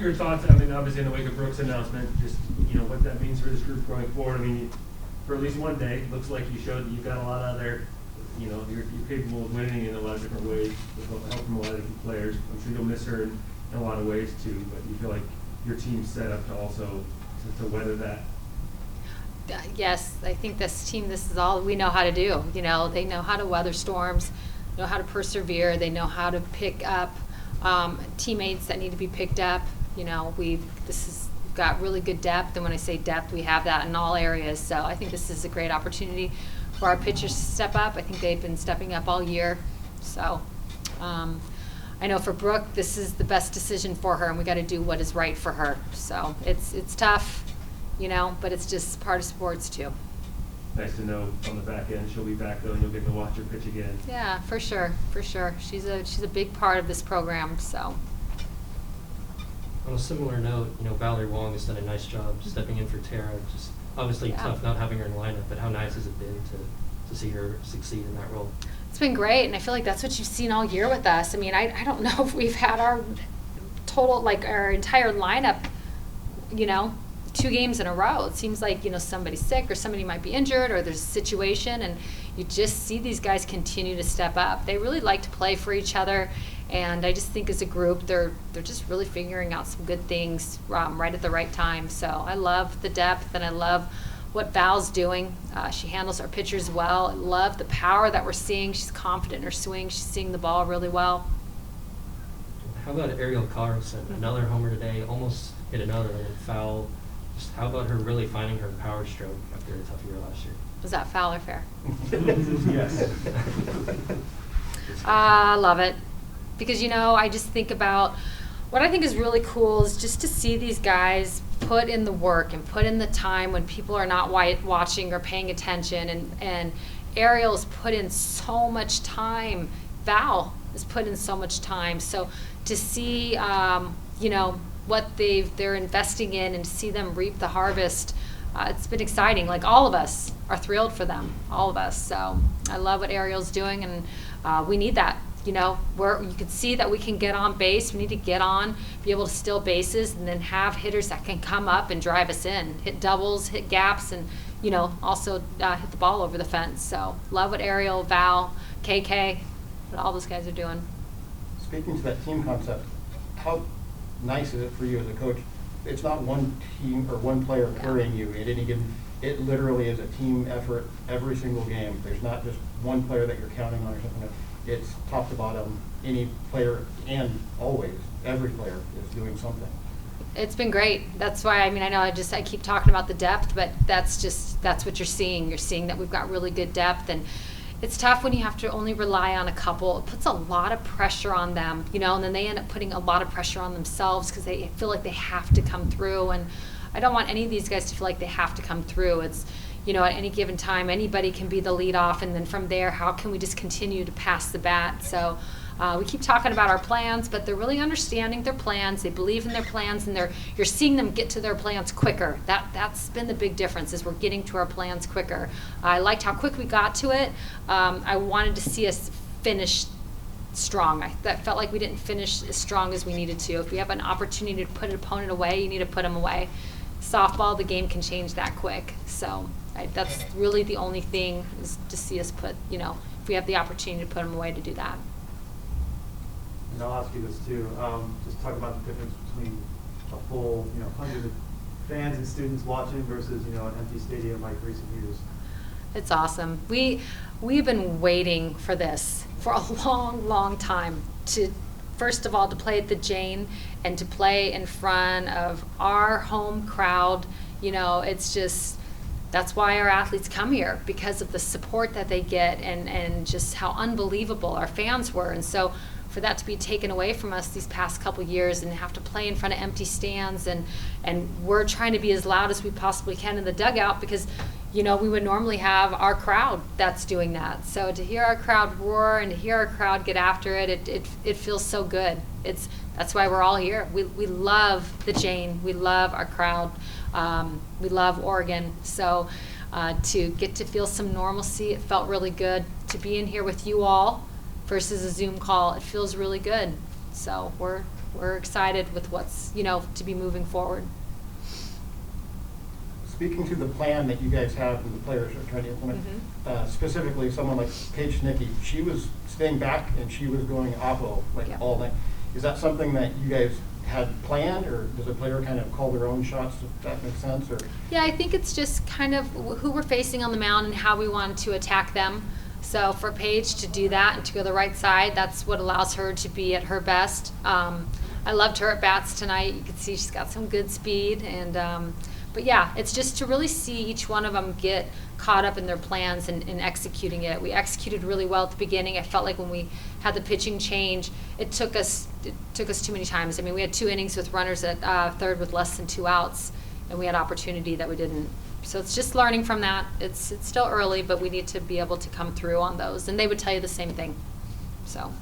Your thoughts, I mean, obviously in the wake of Brooks' announcement, just, what that means for this group going forward. I mean, for at least one day, it looks like you showed that you've got a lot out there. You're capable of winning in a lot of different ways with help from a lot of different players. I'm sure you'll miss her in a lot of ways too, but you feel like your team's set up to also to weather that. Yes, I think this team, this is all we know how to do. They know how to weather storms, know how to persevere. They know how to pick up teammates that need to be picked up. We've got really good depth, and when I say depth, we have that in all areas. So I think this is a great opportunity for our pitchers to step up. I think they've been stepping up all year. So I know for Brooke, this is the best decision for her, and we got to do what is right for her. So it's tough, but it's just part of sports too. Nice to know on the back end she'll be back though, and you'll get to watch her pitch again. Yeah, for sure. She's a big part of this program. So. On a similar note, Valerie Wong has done a nice job stepping in for Tara. Just obviously tough not having her in the lineup, but how nice has it been to see her succeed in that role? It's been great, and I feel like that's what you've seen all year with us. I mean, I don't know if we've had our total, our entire lineup, 2 games in a row. It seems like, somebody's sick or somebody might be injured or there's a situation, and you just see these guys continue to step up. They really like to play for each other, and I just think as a group, they're just really figuring out some good things right at the right time. So I love the depth, and I love what Val's doing. She handles our pitchers well. I love the power that we're seeing. She's confident in her swing. She's seeing the ball really well. How about Ariel Carson? Another homer today, almost hit another foul. Just how about her really finding her power stroke after a tough year last year? Was that foul or fair? Yes. I love it. Because, I just think about what I think is really cool is just to see these guys put in the work and put in the time when people are not watching or paying attention. And Ariel's put in so much time. Val has put in so much time. So to see, what they're investing in and to see them reap the harvest, it's been exciting. Like, all of us are thrilled for them, all of us. So I love what Ariel's doing, and we need that. Where you can see that we can get on base. We need to get on, be able to steal bases, and then have hitters that can come up and drive us in, hit doubles, hit gaps, and also hit the ball over the fence. So love what Ariel, Val, KK, what all those guys are doing. Speaking to that team concept, how nice is it for you as a coach? It's not one team or one player carrying you at any given. It literally is a team effort every single game. There's not just one player that you're counting on or something. It's top to bottom. Any player, and always every player is doing something. It's been great. That's why, I know I keep talking about the depth, but that's what you're seeing. You're seeing that we've got really good depth, and it's tough when you have to only rely on a couple. It puts a lot of pressure on them, and then they end up putting a lot of pressure on themselves because they feel like they have to come through. And I don't want any of these guys to feel like they have to come through. It's, at any given time, anybody can be the leadoff, and then from there, how can we just continue to pass the bat? So we keep talking about our plans, but they're really understanding their plans. They believe in their plans, and you're seeing them get to their plans quicker. That's been the big difference, is we're getting to our plans quicker. I liked how quick we got to it. I wanted to see us finish strong. That felt like we didn't finish as strong as we needed to. If we have an opportunity to put an opponent away, you need to put them away. Softball, the game can change that quick. So that's really the only thing, is to see us put, if we have the opportunity to put them away, to do that. And I'll ask you this too. Just talk about the difference between a full, hundreds of fans and students watching versus, an empty stadium like recent years. It's awesome. We've been waiting for this for a long, long time, to first of all to play at the Jane and to play in front of our home crowd. It's just, that's why our athletes come here, because of the support that they get and just how unbelievable our fans were. And so for that to be taken away from us these past couple years and have to play in front of empty stands, and we're trying to be as loud as we possibly can in the dugout, because we would normally have our crowd that's doing that. So to hear our crowd roar and to hear our crowd get after it, it feels so good. That's why we're all here. We love the Jane. We love our crowd. We love Oregon. So to get to feel some normalcy, it felt really good. To be in here with you all versus a Zoom call, it feels really good. So we're we're excited with what's, to be moving forward. Speaking to the plan that you guys have and the players are trying to implement, specifically someone like Paige Schnicke, she was staying back and she was going oppo Yeah. all night. Is that something that you guys had planned, or does a player kind of call their own shots, if that makes sense? Or Yeah, I think it's just kind of who we're facing on the mound and how we want to attack them. So for Paige to do that and to go to the right side, that's what allows her to be at her best. I loved her at bats tonight. You can see she's got some good speed. But yeah, it's just to really see each one of them get caught up in their plans and executing it. We executed really well at the beginning. I felt like when we had the pitching change, it took us too many times. I mean, we had 2 innings with runners at third with less than 2 outs, and we had opportunity that we didn't. So it's just learning from that. It's still early, but we need to be able to come through on those. And they would tell you the same thing. So.